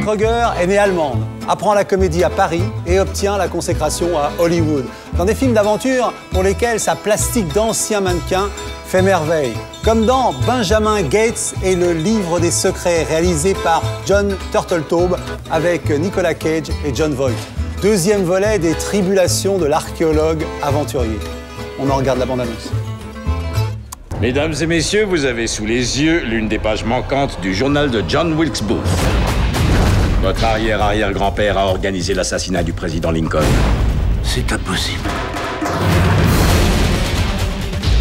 Diane Kruger est née allemande, apprend la comédie à Paris et obtient la consécration à Hollywood, dans des films d'aventure pour lesquels sa plastique d'ancien mannequin fait merveille, comme dans Benjamin Gates et le livre des secrets, réalisé par John Turteltaub avec Nicolas Cage et Jon Voight. Deuxième volet des tribulations de l'archéologue aventurier. On en regarde la bande-annonce. Mesdames et messieurs, vous avez sous les yeux l'une des pages manquantes du journal de John Wilkes Booth. Votre arrière-arrière-grand-père a organisé l'assassinat du président Lincoln. C'est impossible.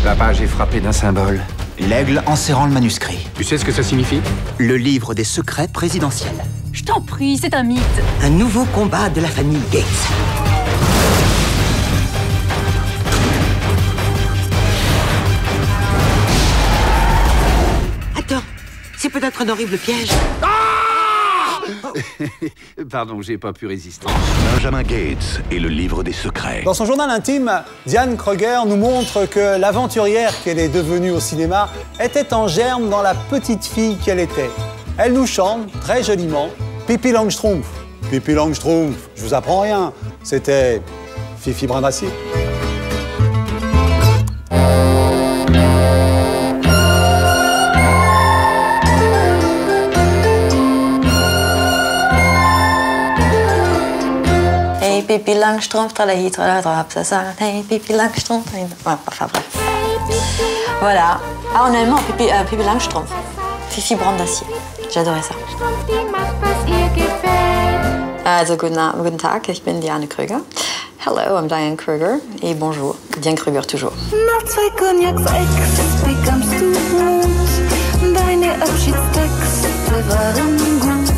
La page est frappée d'un symbole. L'aigle en serrant le manuscrit. Tu sais ce que ça signifie? Le livre des secrets présidentiels. Je t'en prie, c'est un mythe. Un nouveau combat de la famille Gates. Attends, c'est peut-être un horrible piège. Pardon, j'ai pas pu résister. Benjamin Gates et le livre des secrets. Dans son journal intime, Diane Kruger nous montre que l'aventurière qu'elle est devenue au cinéma était en germe dans la petite fille qu'elle était. Elle nous chante très joliment Pippi Langstrumpf. Pippi Langstrumpf, je vous apprends rien, c'était Fifi Brindacier. Hey Pippi Langstrumpf, tralahi, tralala, hey Pippi Langstrumpf. Enfin bref. Voilà. Ah, en allemand, Pippi Langstrumpf. Fifi Brindacier. J'adorais ça. Also, guten Tag, ich bin Diane Kruger. Hello, I'm Diane Kruger. Et bonjour, Diane Kruger toujours. Nach 2 Cognacs Ex bekamst du Mut. Deine Abschiedstexte waren gut.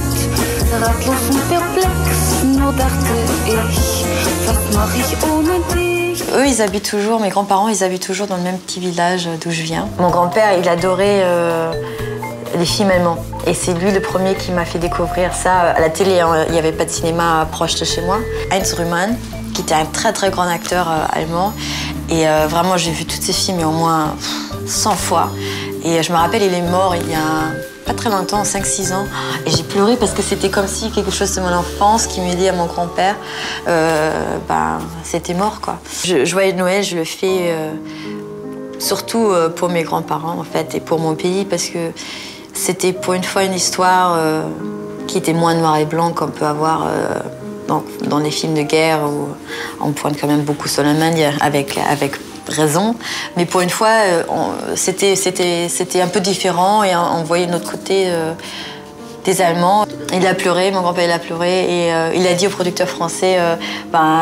Ratlos und perplex, nur dachte ich, was mach ich ohne dich? Eux, ils habitent toujours, mes grands-parents, ils habitent toujours dans le même petit village d'où je viens. Mon grand-père, il adorait les films allemands. Et c'est lui le premier qui m'a fait découvrir ça. À la télé, hein, il n'y avait pas de cinéma proche de chez moi. Heinz Rühmann, qui était un très très grand acteur allemand. Et vraiment, j'ai vu tous ces films au moins 100 fois. Et je me rappelle, il est mort il y a pas très longtemps, 5-6 ans. Et j'ai pleuré parce que c'était comme si quelque chose de mon enfance qui m'aidait à mon grand-père, c'était mort, quoi. Joyeux Noël, je le fais surtout pour mes grands-parents, en fait, et pour mon pays, parce que c'était pour une fois une histoire qui était moins noir et blanc qu'on peut avoir dans les films de guerre où on pointe quand même beaucoup sur l'Allemagne avec raison. Mais pour une fois, c'était un peu différent et on voyait de notre côté des Allemands. Il a pleuré, mon grand-père il a pleuré et il a dit aux producteurs français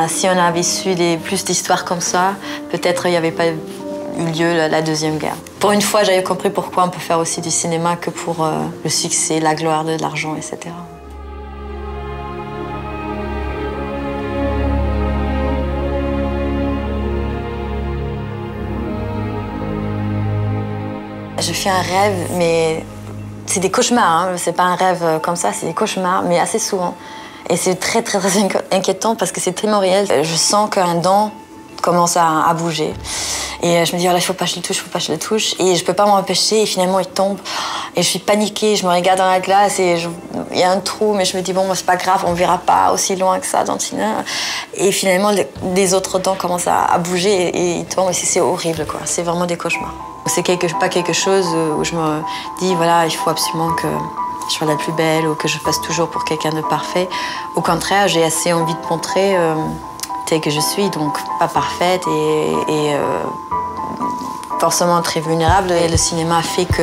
si on avait su plus d'histoires comme ça, peut-être il n'y avait pas eu lieu la Deuxième Guerre. Pour une fois, j'avais compris pourquoi on peut faire aussi du cinéma que pour le succès, la gloire, de l'argent, etc. Je fais un rêve, mais c'est des cauchemars, hein. C'est pas un rêve comme ça, c'est des cauchemars, mais assez souvent. Et c'est très, très, très inquiétant parce que c'est tellement réel. Je sens qu'un dent commence à bouger. Et je me dis, oh là, il faut pas que je le touche, il faut pas que je le touche. Et je peux pas m'en empêcher, et finalement, il tombe. Et je suis paniquée, je me regarde dans la glace, et il y a un trou, mais je me dis, bon, c'est pas grave, on verra pas aussi loin que ça dans le cinéma. Et finalement, les autres dents commencent à bouger, et ils tombent, et c'est horrible, quoi. C'est vraiment des cauchemars. C'est pas quelque chose où je me dis, voilà, il faut absolument que je sois la plus belle, ou que je passe toujours pour quelqu'un de parfait. Au contraire, j'ai assez envie de montrer telle que je suis, donc pas parfaite, et forcément très vulnérable. Et le cinéma fait que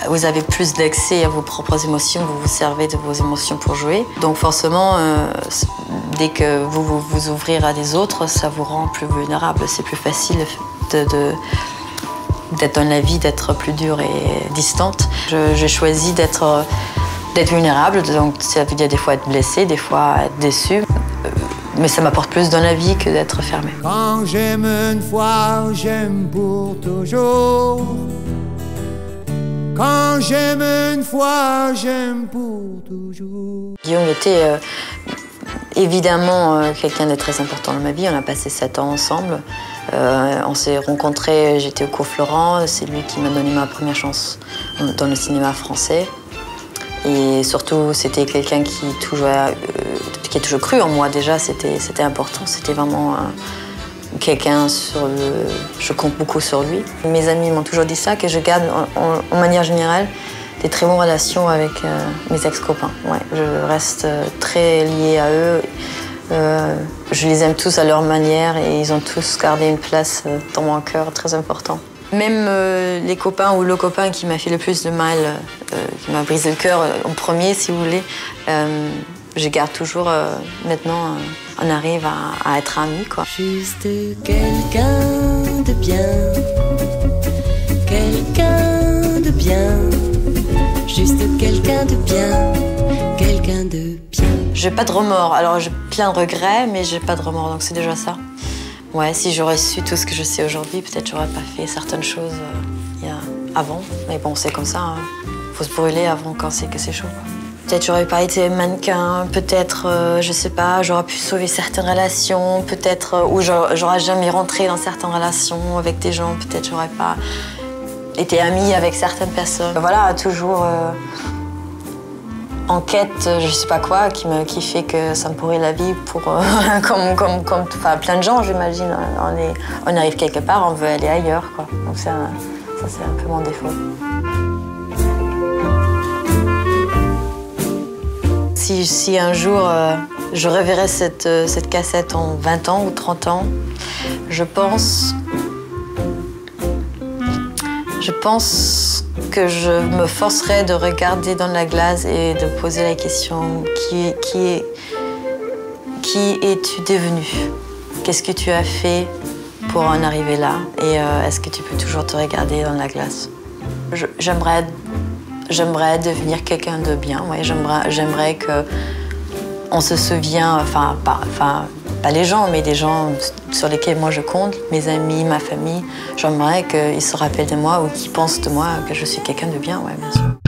vous avez plus d'accès à vos propres émotions, vous vous servez de vos émotions pour jouer. Donc forcément, dès que vous vous ouvrez à des autres, ça vous rend plus vulnérable. C'est plus facile d'être dans la vie, d'être plus dure et distante. J'ai choisi d'être vulnérable, donc ça veut dire des fois être blessée, des fois être déçue. Mais ça m'apporte plus dans la vie que d'être fermée. Quand j'aime une fois, j'aime pour toujours. Quand j'aime une fois, j'aime pour toujours. Guillaume était évidemment quelqu'un de très important dans ma vie. On a passé 7 ans ensemble. On s'est rencontrés, j'étais au cours Florent. C'est lui qui m'a donné ma première chance dans le cinéma français. Et surtout, c'était quelqu'un qui a toujours cru en moi. Déjà, c'était important. C'était vraiment quelqu'un je compte beaucoup sur lui. Mes amis m'ont toujours dit ça, que je garde en manière générale des très bonnes relations avec mes ex-copains. Ouais, je reste très liée à eux. Je les aime tous à leur manière et ils ont tous gardé une place dans mon cœur très important. Même les copains ou le copain qui m'a fait le plus de mal, qui m'a brisé le cœur en premier, si vous voulez, je garde toujours, maintenant, on arrive à être amis, quoi. Juste quelqu'un de bien, quelqu'un de bien, juste quelqu'un de bien, quelqu'un de bien. J'ai pas de remords, alors j'ai plein de regrets, mais j'ai pas de remords, donc c'est déjà ça. Ouais, si j'aurais su tout ce que je sais aujourd'hui, peut-être j'aurais pas fait certaines choses avant. Mais bon, c'est comme ça, hein. Faut se brûler avant quand c'est que c'est chaud, quoi. Peut-être j'aurais pas été mannequin, peut-être, je sais pas, j'aurais pu sauver certaines relations, peut-être, ou j'aurais jamais rentré dans certaines relations avec des gens, peut-être j'aurais pas été amie avec certaines personnes. Voilà, toujours en quête, je sais pas quoi, qui fait que ça me pourrit la vie pour, comme plein de gens, j'imagine. On arrive quelque part, on veut aller ailleurs, quoi. Donc ça, c'est un peu mon défaut. Si un jour je reverrai cette cassette en 20 ans ou 30 ans, je pense que je me forcerai de regarder dans la glace et de poser la question qui es-tu devenu? Qu'est-ce que tu as fait pour en arriver là? Et est-ce que tu peux toujours te regarder dans la glace? J'aimerais devenir quelqu'un de bien, ouais. J'aimerais qu'on se souvienne, pas les gens, mais des gens sur lesquels moi je compte, mes amis, ma famille. J'aimerais qu'ils se rappellent de moi ou qu'ils pensent de moi que je suis quelqu'un de bien, ouais, bien sûr.